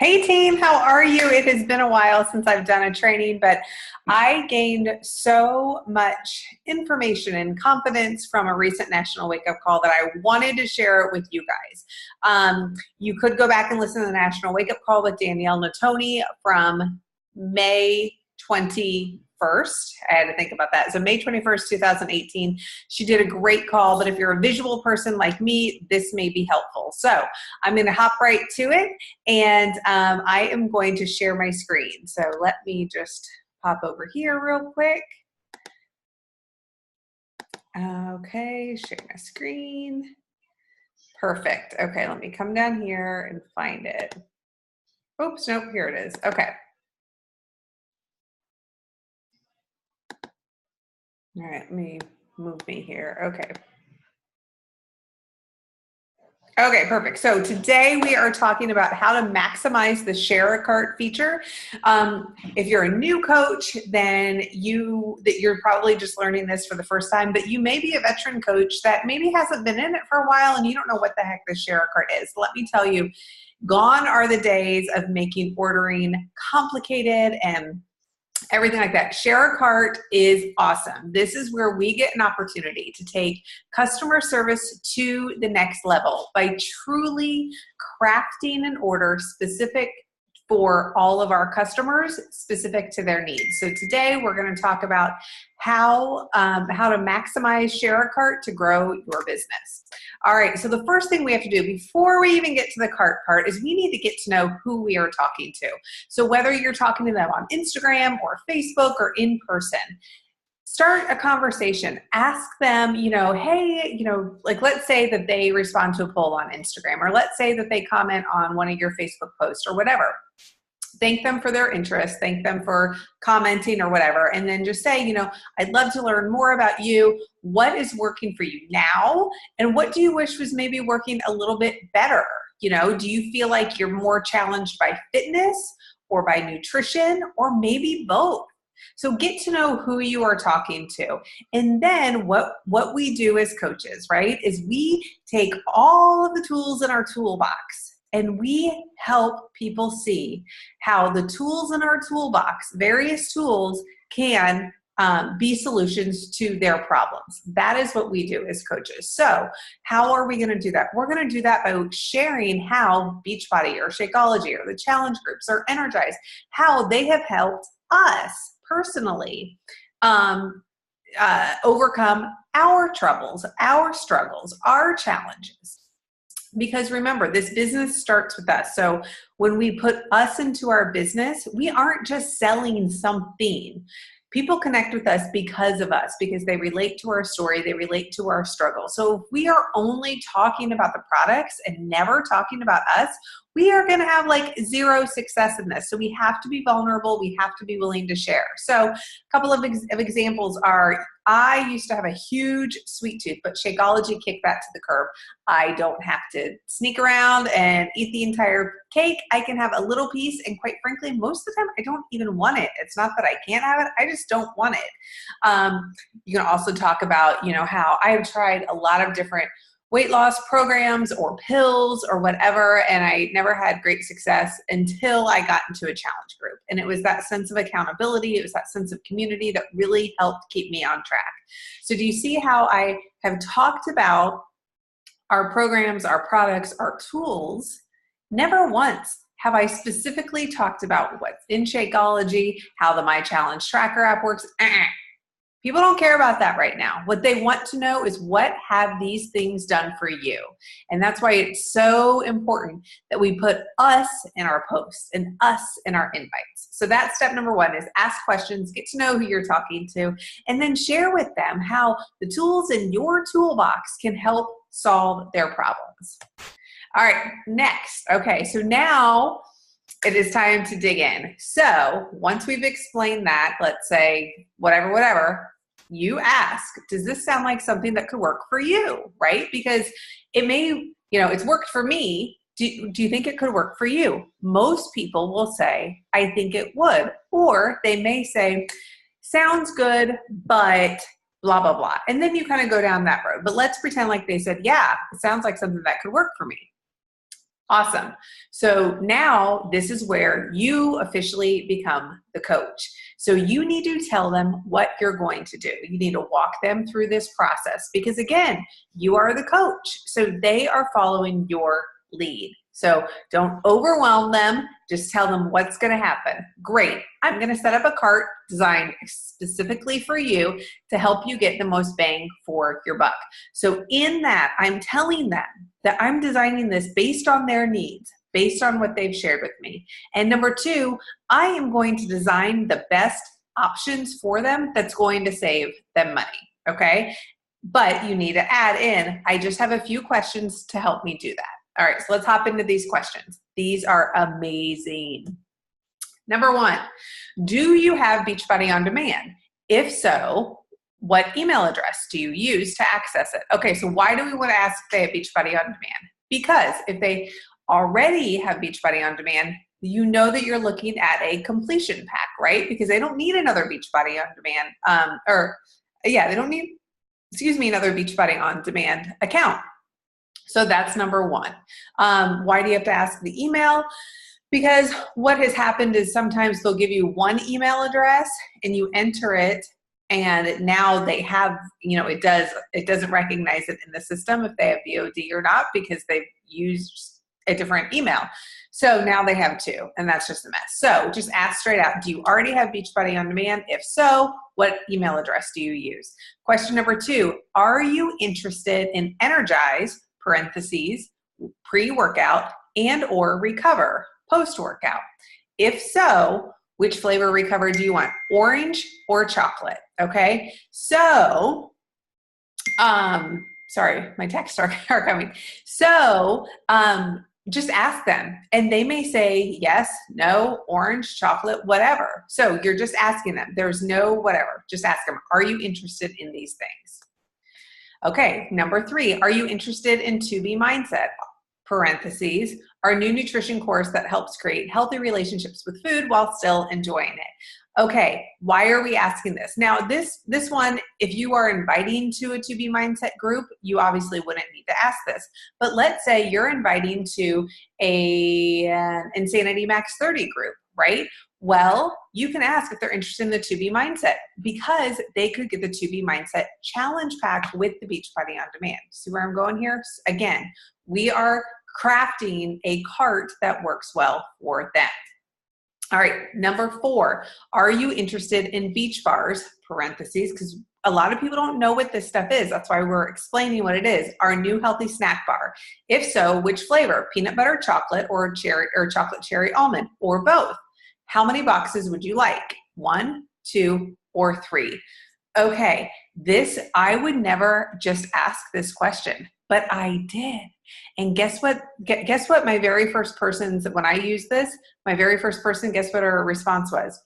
Hey team, how are you? It has been a while since I've done a training, but I gained so much information and confidence from a recent national wake-up call that I wanted to share it with you guys. You could go back and listen to the national wake-up call with Danielle Natoni from May 21st. I had to think about that. So May 21st, 2018, she did a great call, but if you're a visual person like me, this may be helpful. So I'm going to hop right to it, and I am going to share my screen. So let me just pop over here real quick. Okay, share my screen. Perfect. Okay, let me come down here and find it. Oops, nope, here it is. Okay. All right, let me move me here. Okay. Okay, perfect. So today we are talking about how to maximize the share a cart feature. If you're a new coach, then you're probably just learning this for the first time, but you may be a veteran coach that maybe hasn't been in it for a while and you don't know what the heck the share a cart is. Let me tell you, gone are the days of making ordering complicated and everything like that. Share a cart is awesome. This is where we get an opportunity to take customer service to the next level by truly crafting an order specific for all of our customers, specific to their needs. So today we're going to talk about how to maximize share a cart to grow your business. All right, so the first thing we have to do before we even get to the cart part is we need to get to know who we are talking to. So whether you're talking to them on Instagram or Facebook or in person, start a conversation. Ask them, hey, like let's say that they respond to a poll on Instagram, or let's say that they comment on one of your Facebook posts or whatever. Thank them for their interest, thank them for commenting or whatever, and then just say, I'd love to learn more about you. What is working for you now? And what do you wish was maybe working a little bit better? Do you feel like you're more challenged by fitness or by nutrition or maybe both? So get to know who you are talking to. And then what we do as coaches, right, is we take all of the tools in our toolbox and we help people see how the tools in our toolbox, various tools, can be solutions to their problems. That is what we do as coaches. So how are we going to do that? We're going to do that by sharing how Beachbody or Shakeology or the challenge groups or Energize, how they have helped us personally overcome our troubles, our struggles, our challenges. Because remember, this business starts with us. So when we put us into our business, we aren't just selling something. People connect with us because of us, because they relate to our story, they relate to our struggle. So if we are only talking about the products and never talking about us, we are going to have like zero success in this. So we have to be vulnerable. We have to be willing to share. So a couple of examples are, I used to have a huge sweet tooth, but Shakeology kicked that to the curb. I don't have to sneak around and eat the entire cake. I can have a little piece, and quite frankly, most of the time I don't even want it. It's not that I can't have it, I just don't want it. You can also talk about, how I have tried a lot of different weight loss programs or pills or whatever, and I never had great success until I got into a challenge group. And it was that sense of accountability, it was that sense of community that really helped keep me on track. So do you see how I have talked about our programs, our products, our tools? Never once have I specifically talked about what's in Shakeology, how the My Challenge Tracker app works. People don't care about that right now. What they want to know is, what have these things done for you? And that's why it's so important that we put us in our posts and us in our invites. So that's step number one, is ask questions, get to know who you're talking to, and then share with them how the tools in your toolbox can help solve their problems. All right, next. Okay, so now it is time to dig in. So once we've explained that, let's say whatever, you ask, does this sound like something that could work for you, right? Because it may, it's worked for me. Do you think it could work for you? Most people will say, I think it would. Or they may say, sounds good, but blah, blah, blah. And then you kind of go down that road. But let's pretend like they said, yeah, it sounds like something that could work for me. Awesome. So now this is where you officially become the coach. So you need to tell them what you're going to do. You need to walk them through this process because, again, you are the coach. So they are following your lead. So don't overwhelm them. Just tell them what's going to happen. Great. I'm going to set up a cart designed specifically for you to help you get the most bang for your buck. So in that, I'm telling them that I'm designing this based on their needs, based on what they've shared with me. And number two, I am going to design the best options for them that's going to save them money. Okay. But you need to add in, I just have a few questions to help me do that. All right, so let's hop into these questions. These are amazing. Number one, do you have Beachbody On Demand? If so, what email address do you use to access it? Okay, so why do we want to ask if they have Beachbody On Demand? Because if they already have Beachbody On Demand, you know that you're looking at a completion pack, right? Because they don't need another Beachbody On Demand, they don't need, another Beachbody On Demand account. So that's number one. Why do you have to ask the email? Because what has happened is sometimes they'll give you one email address and you enter it, and now they have, it doesn't recognize it in the system if they have BOD or not because they've used a different email. So now they have two, and that's just a mess. So just ask straight out, do you already have Beachbody On Demand? If so, what email address do you use? Question number two, are you interested in Energize, parentheses, pre-workout, and or recover, post-workout? If so, which flavor recover do you want? Orange or chocolate? Okay, so, sorry, my texts are coming. So, just ask them, and they may say yes, no, orange, chocolate, whatever. So you're just asking them. There's no whatever. Just ask them, are you interested in these things? Okay, number three, are you interested in 2B Mindset? Parentheses, our new nutrition course that helps create healthy relationships with food while still enjoying it. Okay, why are we asking this? Now, this one, if you are inviting to a 2B Mindset group, you obviously wouldn't need to ask this. But let's say you're inviting to an Insanity Max 30 group, right? Well, you can ask if they're interested in the 2B Mindset because they could get the 2B Mindset challenge pack with the Beachbody On Demand. See where I'm going here? Again, we are crafting a cart that works well for them. All right, number four, are you interested in beach bars, parentheses, because a lot of people don't know what this stuff is. That's why we're explaining what it is. Our new healthy snack bar. If so, which flavor? Peanut butter chocolate or cherry or chocolate cherry almond or both? How many boxes would you like? 1, 2, or 3? Okay, I would never just ask this question, but I did. And guess what? Guess what my very first person's, when I used this, my very first person, guess what her response was?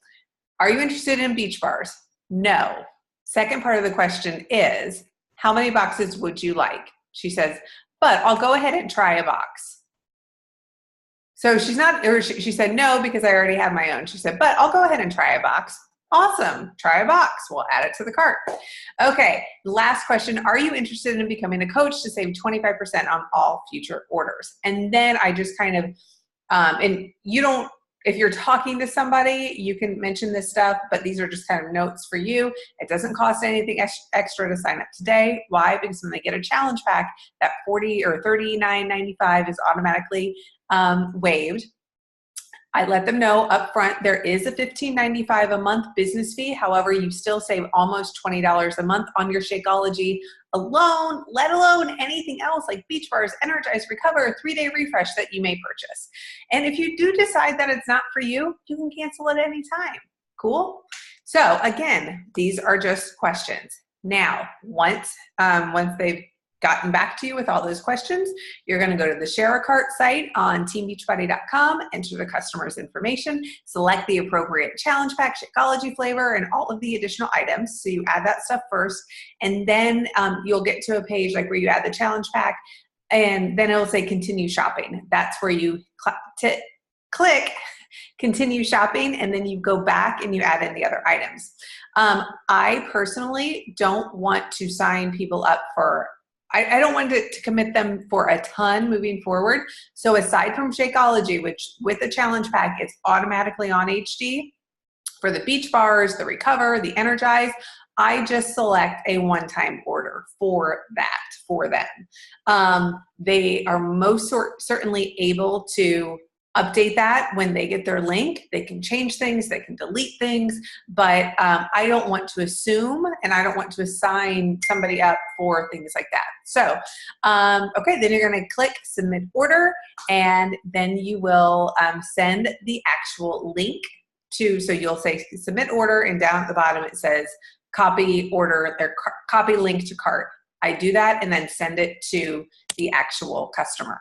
Are you interested in beach bars? No. Second part of the question is, how many boxes would you like? She says, but I'll go ahead and try a box. So she said no because I already have my own. She said, but I'll go ahead and try a box. Awesome. Try a box. We'll add it to the cart. Okay. Last question. Are you interested in becoming a coach to save 25% on all future orders? And then I just kind of, and you don't, if you're talking to somebody, you can mention this stuff, but these are just kind of notes for you. It doesn't cost anything extra to sign up today. Why? Because when they get a challenge pack, that $40 or $39.95 is automatically waived. I let them know up front there is a $15.95 a month business fee. However, you still save almost $20 a month on your Shakeology alone, let alone anything else like beach bars, Energize, Recover, 3-day refresh that you may purchase. And if you do decide that it's not for you, you can cancel at any time. Cool? So again, these are just questions. Now, once they've gotten back to you with all those questions, you're going to go to the Share a Cart site on teambeachbody.com, enter the customer's information, select the appropriate challenge pack, Shakeology flavor, and all of the additional items. So you add that stuff first, and then you'll get to a page like where you add the challenge pack, and then it'll say continue shopping. That's where you click continue shopping, and then you go back and you add in the other items. I personally don't want to sign people up for I don't want to commit them for a ton moving forward. So aside from Shakeology, which with the challenge pack, it's automatically on HD, for the beach bars, the Recover, the Energize, I just select a one-time order for them. They are most certainly able to update that when they get their link. They can change things, they can delete things, but I don't want to assume, and I don't want to assign somebody up for things like that. So, okay, then you're gonna click Submit Order, and then you will send the actual link so you'll say Submit Order, and down at the bottom it says copy order or copy link to cart. I do that and then send it to the actual customer.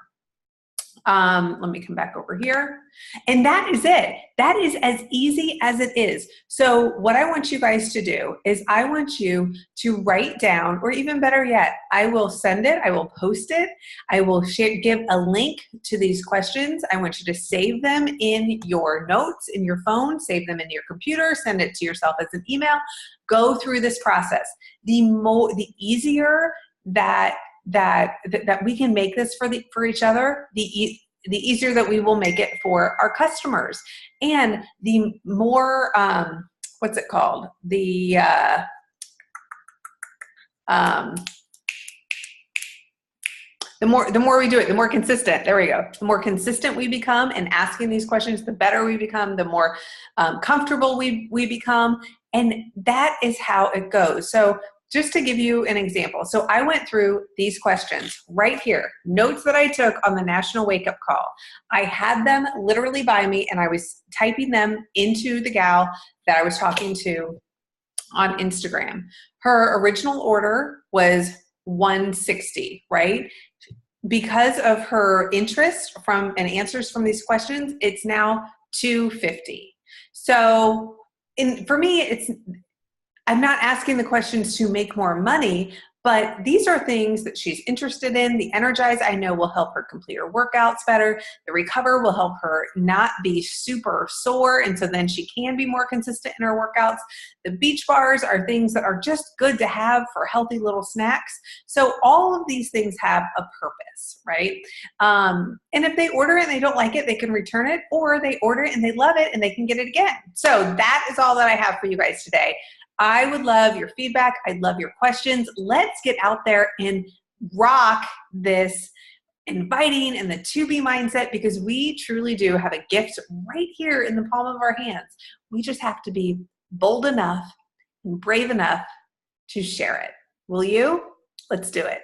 Let me come back over here. And that is it. That is as easy as it is. So what I want you guys to do is I want you to write down, or even better yet, I will send it, I will post it, I will give a link to these questions. I want you to save them in your notes, in your phone, save them in your computer, send it to yourself as an email. Go through this process. The easier that we can make this for each other, the easier that we will make it for our customers, and the more what's it called, the more we do it, the more consistent. There we go. The more consistent we become in asking these questions, the better we become, the more comfortable we become, and that is how it goes. So just to give you an example, so I went through these questions right here, notes that I took on the National Wake Up Call. I had them literally by me, and I was typing them into the gal that I was talking to on Instagram. Her original order was $160, right? Because of her interest and answers from these questions, it's now $250. So for me, I'm not asking the questions to make more money, but these are things that she's interested in. The Energize, I know, will help her complete her workouts better. The Recover will help her not be super sore, and so then she can be more consistent in her workouts. The beach bars are things that are just good to have for healthy little snacks. So all of these things have a purpose, right? And if they order it and they don't like it, they can return it, or they order it and they love it and they can get it again. So that is all that I have for you guys today. I would love your feedback. I'd love your questions. Let's get out there and rock this inviting and the to-be mindset, because we truly do have a gift right here in the palm of our hands. We just have to be bold enough and brave enough to share it. Will you? Let's do it.